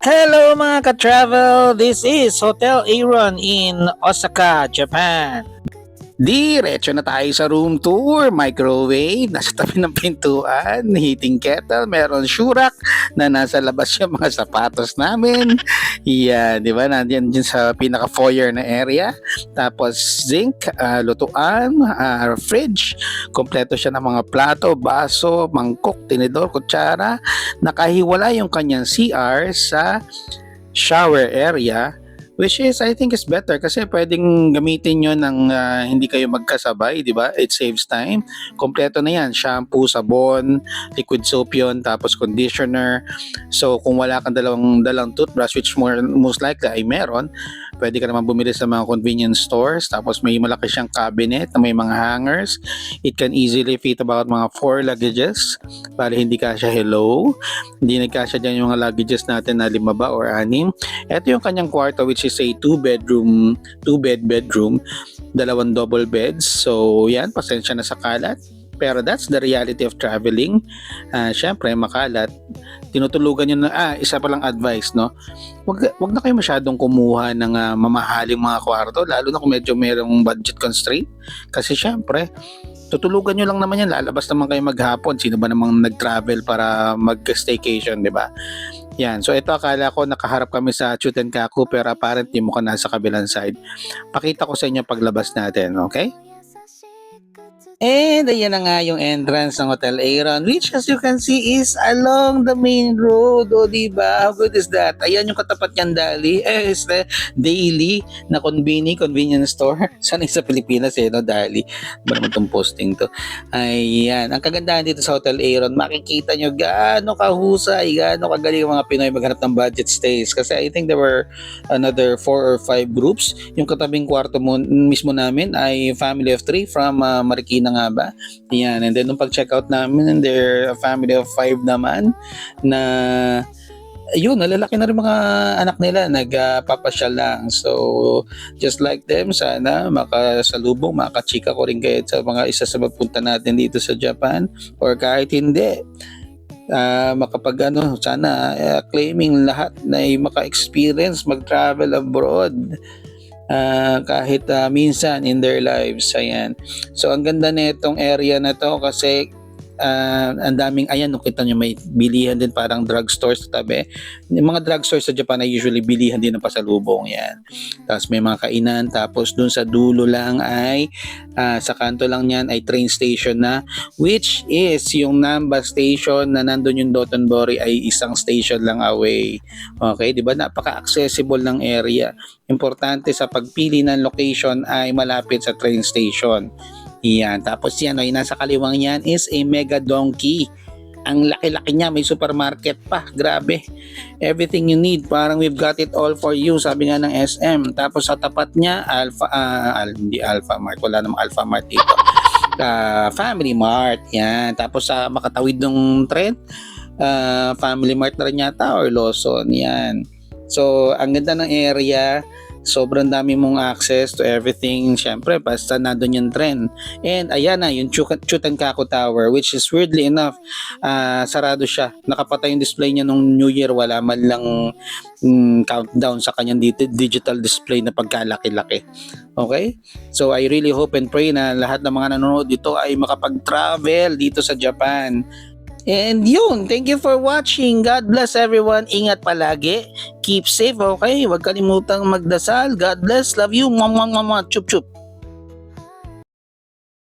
Hello mga ka-travel! This is Hotel Aaron in Osaka, Japan. Diretso na tayo sa room tour. Microwave, nasa tabi ng pintuan, heating kettle, meron shurak na nasa labas yung mga sapatos namin. Yeah, di ba? Nandiyan din sa pinaka-foyer na area. Tapos zinc, lutuan, fridge. Kompleto siya ng mga plato, baso, mangkok, tinidor, kutsara. Nakahiwala yung kanyang CR sa shower area, which is I think is better kasi pwedeng gamitin nyo ng hindi kayo magkasabay, di ba? It saves time. Kompleto na yan. Shampoo, sabon, liquid soap yun, tapos conditioner. So kung wala kang dalang toothbrush, which most likely ay meron, pwede ka naman bumili sa mga convenience stores. Tapos may malaki siyang cabinet na may mga hangers. It can easily fit about mga 4 luggages para hindi kasya hello. Hindi nagkasya dyan yung mga luggages natin na 5 ba or 6. Ito yung kanyang kwarto, which is a 2 bed bedroom, 2 double beds. So yan, pasensya na sa kalat. Pero that's the reality of traveling. Syempre, makalat. Tinutulugan nyo na, isa palang advice, no? Wag na kayo masyadong kumuha ng mamahaling mga kwarto, lalo na kung medyo mayroong budget constraint. Kasi syempre, tutulugan nyo lang naman yan, lalabas naman kayo maghapon. Sino ba namang nag-travel para mag-staycation, di ba? Yan, so ito akala ko nakaharap kami sa Chutenkaku pero apparently mukhang nasa kabilang side. Pakita ko sa inyo paglabas natin, okay? And ayan na nga yung entrance ng Hotel Aaron, which as you can see is along the main road. O diba? How good is that? Ayan yung katapat niyan Dali. Is the daily na convenience store. Sana sa Pilipinas no? Dali. Ba naman itong posting to? Ayan. Ang kagandahan dito sa Hotel Aaron, makikita nyo gaano kahusay, gaano kagaling yung mga Pinoy maghanap ng budget stays. Kasi I think there were another 4 or 5 groups. Yung katabing kwarto mismo namin ay family of 3 from Marikina nga ba? Yan. And then nung pag-check out namin, they're a family of 5 naman na yun, nalalaki na rin mga anak nila, nagpapasyal lang. So, just like them, sana makasalubong, makachika ko rin kayo sa mga isa sa magpunta natin dito sa Japan. Or kahit hindi, sana claiming lahat na maka-experience mag-travel abroad. Kahit minsan in their lives. Ayan. So ang ganda na itong area na to kasi ang daming, ayan, kita nyo may bilihan din parang drugstores sa tabi. Yung mga drugstores sa Japan ay usually bilihan din ng pasalubong. Yan. Tapos may mga kainan. Tapos dun sa dulo lang ay sa kanto lang yan ay train station na, which is yung Namba station na nandun yung Dotonbori ay isang station lang away. Okay, di ba? Napaka-accessible ng area. Importante sa pagpili ng location ay malapit sa train station. Yan. Tapos yan, yung nasa kaliwang yan is a Mega Donkey. Ang laki-laki niya, may supermarket pa. Grabe. Everything you need, parang we've got it all for you, sabi nga ng SM. Tapos sa tapat niya, hindi Alpha Mart, wala namang Alpha Mart dito. Family Mart, yan. Tapos sa makatawid ng tren, Family Mart na rin yata or Lawson, yan. So, ang ganda ng area, sobrang dami mong access to everything. Syempre, basta nandun yung trend. And ayan na, yung Chutenkaku Tower, which is weirdly enough, sarado siya. Nakapatay yung display niya nung New Year. Wala man lang countdown sa kanyang digital display na pagkalaki-laki. Okay? So, I really hope and pray na lahat ng mga nanonood dito ay makapag-travel dito sa Japan. And yun, thank you for watching. God bless everyone. Ingat palagi. Keep safe, okay? Huwag kalimutang magdasal. God bless. Love you. Mama, mama. Chup, chup.